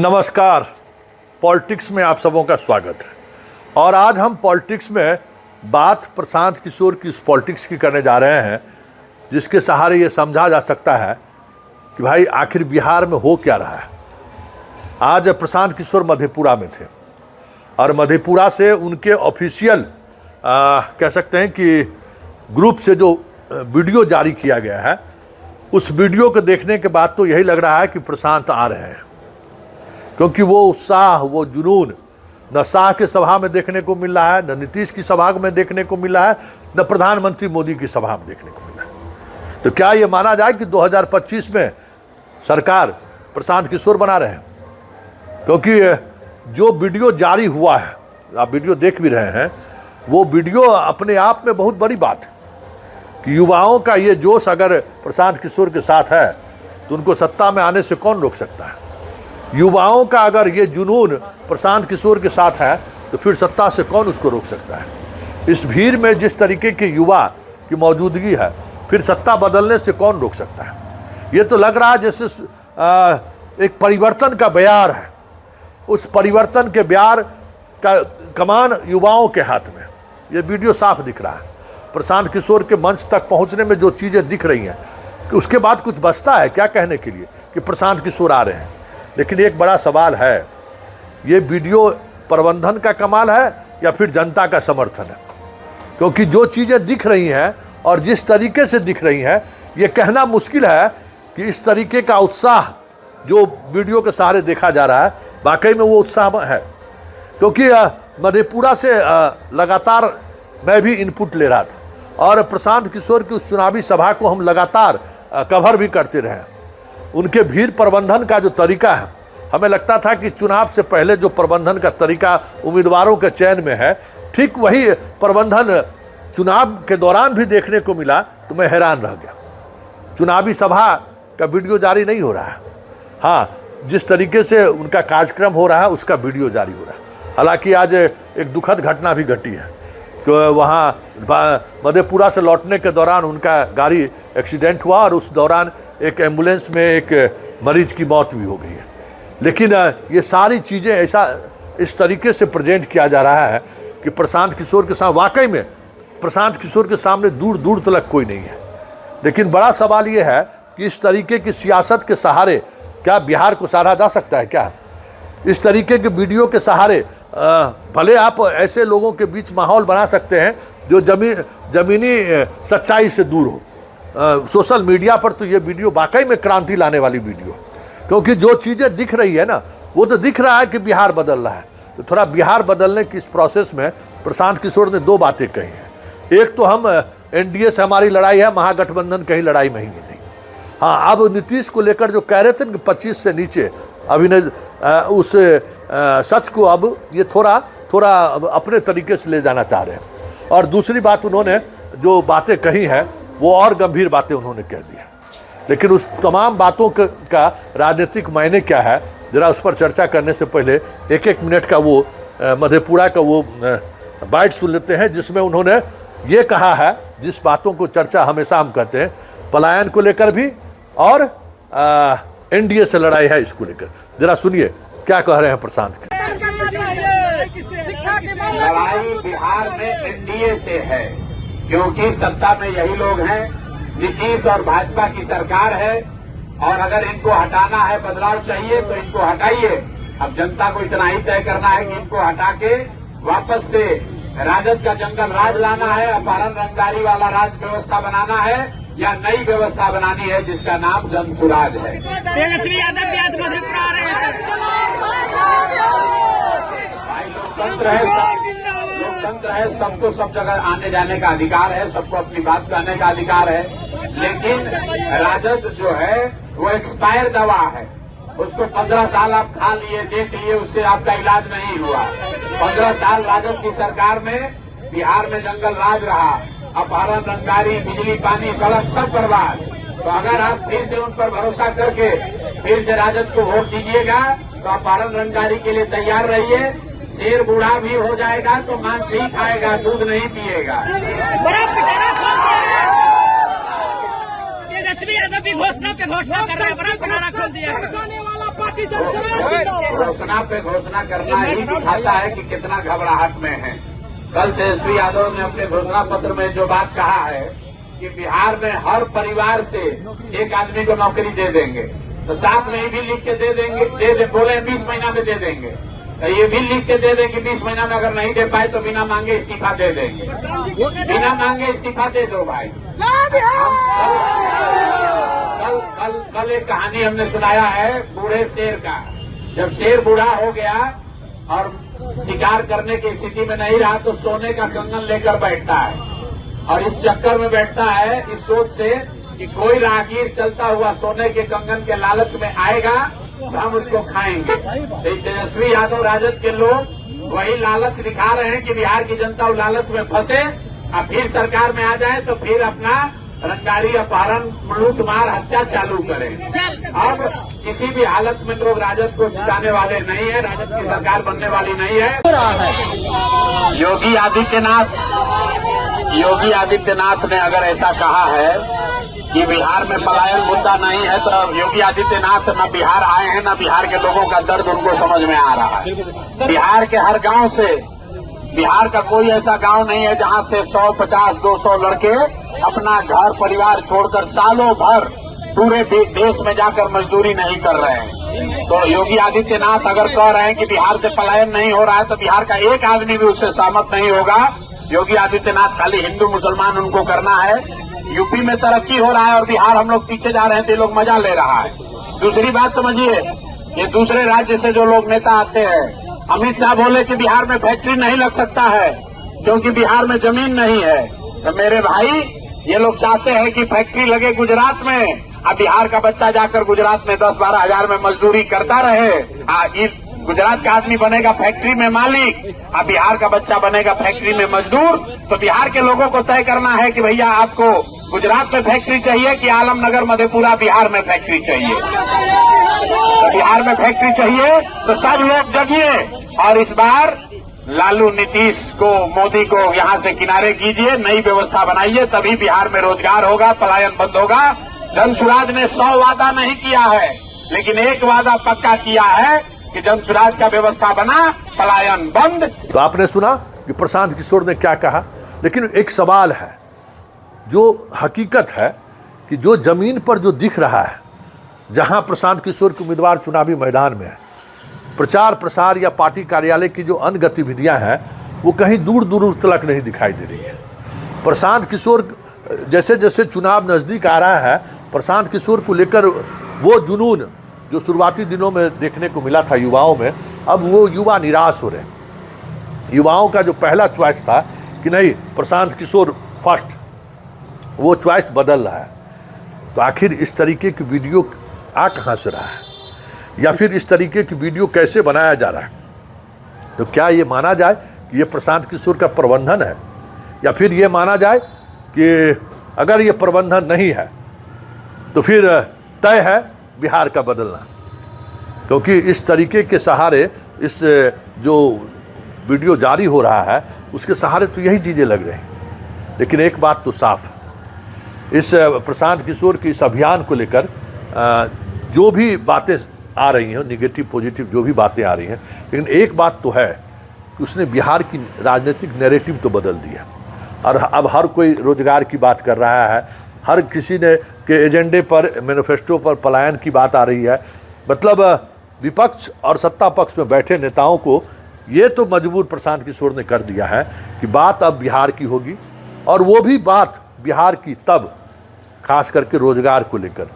नमस्कार। पॉलिटिक्स में आप सबों का स्वागत है। और आज हम पॉलिटिक्स में बात प्रशांत किशोर की इस पॉलिटिक्स की करने जा रहे हैं जिसके सहारे ये समझा जा सकता है कि भाई आखिर बिहार में हो क्या रहा है। आज प्रशांत किशोर मधेपुरा में थे और मधेपुरा से उनके ऑफिशियल कह सकते हैं कि ग्रुप से जो वीडियो जारी किया गया है, उस वीडियो को देखने के बाद तो यही लग रहा है कि प्रशांत आ रहे हैं, क्योंकि वो उत्साह, वो जुनून न शाह के सभा में देखने को मिल रहा है, न नीतीश की सभा में देखने को मिल रहा है, न प्रधानमंत्री मोदी की सभा में देखने को मिल रहा है। तो क्या ये माना जाए कि 2025 में सरकार प्रशांत किशोर बना रहे हैं? क्योंकि जो वीडियो जारी हुआ है, आप वीडियो देख भी रहे हैं, वो वीडियो अपने आप में बहुत बड़ी बात है कि युवाओं का ये जोश अगर प्रशांत किशोर के साथ है तो उनको सत्ता में आने से कौन रोक सकता है। युवाओं का अगर ये जुनून प्रशांत किशोर के साथ है तो फिर सत्ता से कौन उसको रोक सकता है। इस भीड़ में जिस तरीके के युवा की मौजूदगी है, फिर सत्ता बदलने से कौन रोक सकता है। ये तो लग रहा है जैसे एक परिवर्तन का बयार है। उस परिवर्तन के बयार का कमान युवाओं के हाथ में, ये वीडियो साफ दिख रहा है। प्रशांत किशोर के मंच तक पहुंचने में जो चीज़ें दिख रही हैं कि उसके बाद कुछ बचता है क्या कहने के लिए कि प्रशांत किशोर आ रहे हैं। लेकिन एक बड़ा सवाल है, ये वीडियो प्रबंधन का कमाल है या फिर जनता का समर्थन है? क्योंकि जो चीज़ें दिख रही हैं और जिस तरीके से दिख रही हैं, ये कहना मुश्किल है कि इस तरीके का उत्साह जो वीडियो के सहारे देखा जा रहा है वाकई में वो उत्साह है। क्योंकि मधेपुरा से लगातार मैं भी इनपुट ले रहा था और प्रशांत किशोर की उस चुनावी सभा को हम लगातार कवर भी करते रहे। उनके भीड़ प्रबंधन का जो तरीका है, हमें लगता था कि चुनाव से पहले जो प्रबंधन का तरीका उम्मीदवारों के चयन में है, ठीक वही प्रबंधन चुनाव के दौरान भी देखने को मिला। तो मैं हैरान रह गया। चुनावी सभा का वीडियो जारी नहीं हो रहा है, हाँ, जिस तरीके से उनका कार्यक्रम हो रहा है उसका वीडियो जारी हो रहा है। हालांकि आज एक दुखद घटना भी घटी है कि वहाँ मधेपुरा से लौटने के दौरान उनका गाड़ी एक्सीडेंट हुआ और उस दौरान एक एम्बुलेंस में एक मरीज की मौत भी हो गई है। लेकिन ये सारी चीज़ें ऐसा इस तरीके से प्रेजेंट किया जा रहा है कि प्रशांत किशोर के साथ वाकई में प्रशांत किशोर के सामने दूर दूर तक कोई नहीं है। लेकिन बड़ा सवाल ये है कि इस तरीके की सियासत के सहारे क्या बिहार को सहारा जा सकता है क्या? इस तरीके के वीडियो के सहारे भले आप ऐसे लोगों के बीच माहौल बना सकते हैं जो जमीनी सच्चाई से दूर हो। सोशल मीडिया पर तो ये वीडियो वाकई में क्रांति लाने वाली वीडियो, क्योंकि जो चीज़ें दिख रही है ना, वो तो दिख रहा है कि बिहार बदल रहा है। तो थोड़ा बिहार बदलने की इस प्रोसेस में प्रशांत किशोर ने दो बातें कही हैं। एक तो हम एनडीए से हमारी लड़ाई है, महागठबंधन कहीं लड़ाई में ही नहीं। हाँ, अब नीतीश को लेकर जो कह रहे थे कि 25 से नीचे उस सच को अब ये थोड़ा अपने तरीके से ले जाना चाह रहे हैं। और दूसरी बात, उन्होंने जो बातें कही हैं वो और गंभीर बातें उन्होंने कह दी है। लेकिन उस तमाम बातों का राजनीतिक मायने क्या है, जरा उस पर चर्चा करने से पहले एक मिनट का वो मधेपुरा का वो बाइट सुन लेते हैं, जिसमें उन्होंने ये कहा है जिस बातों को चर्चा हमेशा हम करते हैं, पलायन को लेकर भी और एनडीए से लड़ाई है इसको लेकर। जरा सुनिए क्या कह रहे हैं प्रशांत। लड़ाई बिहार में एनडीए से है, क्योंकि सत्ता में यही लोग हैं। नीतीश और भाजपा की सरकार है और अगर इनको हटाना है, बदलाव चाहिए तो इनको हटाइए। अब जनता को इतना ही तय करना है कि इनको हटा के वापस से राजद का जंगल राज लाना है, अपहरण रंगदारी वाला राज व्यवस्था बनाना है या नई व्यवस्था बनानी है जिसका नाम जन सुराज है। तेजस्वी यादव भी आज मधेपुरा आ रहे हैं। भाई लोकतंत्र है, सबको सब जगह आने जाने का अधिकार है, सबको अपनी बात कहने का अधिकार है। लेकिन राजद जो है वो एक्सपायर दवा है, उसको 15 साल आप खा लिए, देख लिए, उससे आपका इलाज नहीं हुआ। 15 साल राजद की सरकार में बिहार में जंगल राज रहा, अपहरण रंगदारी, बिजली, पानी, सड़क सब बर्बाद। तो अगर आप फिर से उन पर भरोसा करके फिर से राजद को वोट दीजिएगा तो अपहरण रंगदारी के लिए तैयार रहिए। शेर बूढ़ा भी हो जाएगा तो मांस ही खाएगा, दूध नहीं पिएगा। तेजस्वी यादव भी घोषणा पे घोषणा कर रहे हैं, बड़ा भंडारा खोल दिया है। घोषणा पे घोषणा करना ही दिखाता है कि कितना घबराहट में है। कल तेजस्वी यादव ने अपने घोषणा पत्र में जो बात कहा है कि बिहार में हर परिवार से एक आदमी को नौकरी दे देंगे, तो साथ में ये भी लिख के दे देंगे, बोले 20 महीना में दे देंगे, तो ये भी लिख के दे देंगे 20 महीना में अगर नहीं दे पाए तो बिना मांगे इस्तीफा दे देंगे। बिना मांगे इस्तीफा दे दो भाई। कल एक कहानी हमने सुनाया है बूढ़े शेर का। जब शेर बूढ़ा हो गया और शिकार करने की स्थिति में नहीं रहा तो सोने का कंगन लेकर बैठता है, और इस चक्कर में बैठता है इस सोच से कि कोई राहगीर चलता हुआ सोने के कंगन के लालच में आएगा तो हम उसको खाएंगे। तो तेजस्वी यादव राजद के लोग वही लालच दिखा रहे हैं कि बिहार की जनता उस लालच में फंसे और फिर सरकार में आ जाए तो फिर अपना रंगारी अपहरण लूट मार हत्या चालू करें। अब किसी भी हालत में लोग राजद को जिताने वाले नहीं है, राजद की सरकार बनने वाली नहीं है। योगी आदित्यनाथ ने अगर ऐसा कहा है कि बिहार में पलायन मुद्दा नहीं है, तो योगी आदित्यनाथ न बिहार आए हैं, न बिहार के लोगों का दर्द उनको समझ में आ रहा है। बिहार के हर गांव से, बिहार का कोई ऐसा गांव नहीं है जहां से 100, 50, 200 लड़के अपना घर परिवार छोड़कर सालों भर पूरे देश में जाकर मजदूरी नहीं कर रहे हैं। तो योगी आदित्यनाथ अगर कह रहे हैं कि बिहार से पलायन नहीं हो रहा है, तो बिहार का एक आदमी भी उससे सहमत नहीं होगा। योगी आदित्यनाथ खाली हिंदू मुसलमान उनको करना है। यूपी में तरक्की हो रहा है और बिहार हम लोग पीछे जा रहे हैं तो ये लोग मजा ले रहा है। दूसरी बात समझिए, ये दूसरे राज्य से जो लोग नेता आते हैं, अमित शाह बोले कि बिहार में फैक्ट्री नहीं लग सकता है क्योंकि बिहार में जमीन नहीं है। तो मेरे भाई, ये लोग चाहते हैं कि फैक्ट्री लगे गुजरात में, अब बिहार का बच्चा जाकर गुजरात में 10-12 हजार में मजदूरी करता रहे। गुजरात का आदमी बनेगा फैक्ट्री में मालिक, अब बिहार का बच्चा बनेगा फैक्ट्री में मजदूर। तो बिहार के लोगों को तय करना है कि भैया आपको गुजरात में फैक्ट्री चाहिए कि आलमनगर मधेपुरा बिहार में फैक्ट्री चाहिए। तो बिहार में फैक्ट्री चाहिए तो सब लोग जगिए और इस बार लालू, नीतीश को, मोदी को यहां से किनारे कीजिए, नई व्यवस्था बनाइए, तभी बिहार में रोजगार होगा, पलायन बंद होगा। जनसुराज ने 100 वादा नहीं किया है, लेकिन एक वादा पक्का किया है कि जनसुराज का व्यवस्था बना, पलायन बंद। तो आपने सुना कि प्रशांत किशोर ने क्या कहा, लेकिन एक सवाल है जो हकीकत है कि जो जमीन पर जो दिख रहा है, जहां प्रशांत किशोर के उम्मीदवार चुनावी मैदान में है, प्रचार प्रसार या पार्टी कार्यालय की जो अन्य गतिविधियां हैं वो कहीं दूर दूर तक नहीं दिखाई दे रही है। प्रशांत किशोर जैसे जैसे चुनाव नज़दीक आ रहा है, प्रशांत किशोर को लेकर वो जुनून जो शुरुआती दिनों में देखने को मिला था युवाओं में, अब वो युवा निराश हो रहे हैं। युवाओं का जो पहला चॉइस था कि नहीं प्रशांत किशोर फर्स्ट, वो चॉइस बदल रहा है। तो आखिर इस तरीके की वीडियो आ कहाँ से रहा है, या फिर इस तरीके की वीडियो कैसे बनाया जा रहा है? तो क्या ये माना जाए कि ये प्रशांत किशोर का प्रबंधन है, या फिर ये माना जाए कि अगर ये प्रबंधन नहीं है तो फिर तय है बिहार का बदलना? क्योंकि इस तरीके के सहारे, इस जो वीडियो जारी हो रहा है उसके सहारे तो यही चीज़ें लग रही हैं। लेकिन एक बात तो साफ है, इस प्रशांत किशोर के इस अभियान को लेकर जो भी बातें आ रही हैं, निगेटिव पॉजिटिव जो भी बातें आ रही हैं, लेकिन एक बात तो है कि उसने बिहार की राजनीतिक नैरेटिव तो बदल दिया। और अब हर कोई रोजगार की बात कर रहा है, हर किसी ने के एजेंडे पर, मैनिफेस्टो पर पलायन की बात आ रही है। मतलब विपक्ष और सत्ता पक्ष में बैठे नेताओं को ये तो मजबूर प्रशांत किशोर ने कर दिया है कि बात अब बिहार की होगी, और वो भी बात बिहार की तब खास करके रोजगार को लेकर,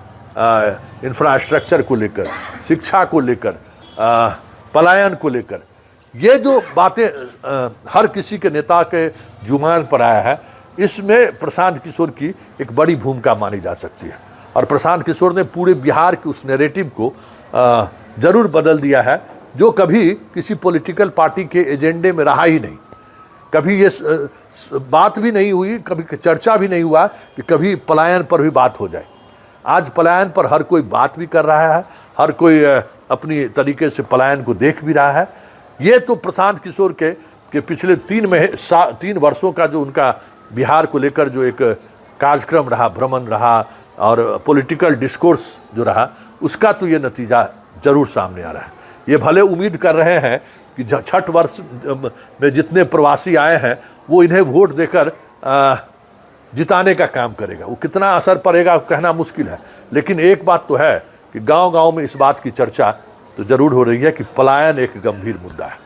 इंफ्रास्ट्रक्चर को लेकर, शिक्षा को लेकर, पलायन को लेकर, ये जो बातें हर किसी के नेता के जुबान पर आया है, इसमें प्रशांत किशोर की एक बड़ी भूमिका मानी जा सकती है। और प्रशांत किशोर ने पूरे बिहार के उस नैरेटिव को ज़रूर बदल दिया है, जो कभी किसी पॉलिटिकल पार्टी के एजेंडे में रहा ही नहीं। कभी ये बात भी नहीं हुई, कभी चर्चा भी नहीं हुआ कि कभी पलायन पर भी बात हो जाए। आज पलायन पर हर कोई बात भी कर रहा है, हर कोई अपनी तरीके से पलायन को देख भी रहा है। ये तो प्रशांत किशोर के पिछले 3 वर्षों का जो उनका बिहार को लेकर जो एक कार्यक्रम रहा, भ्रमण रहा, और पॉलिटिकल डिस्कोर्स जो रहा उसका तो ये नतीजा जरूर सामने आ रहा है। ये भले उम्मीद कर रहे हैं कि छठ वर्ष में जितने प्रवासी आए हैं वो इन्हें वोट देकर जिताने का काम करेगा। वो कितना असर पड़ेगा कहना मुश्किल है, लेकिन एक बात तो है कि गांव-गांव में इस बात की चर्चा तो जरूर हो रही है कि पलायन एक गंभीर मुद्दा है।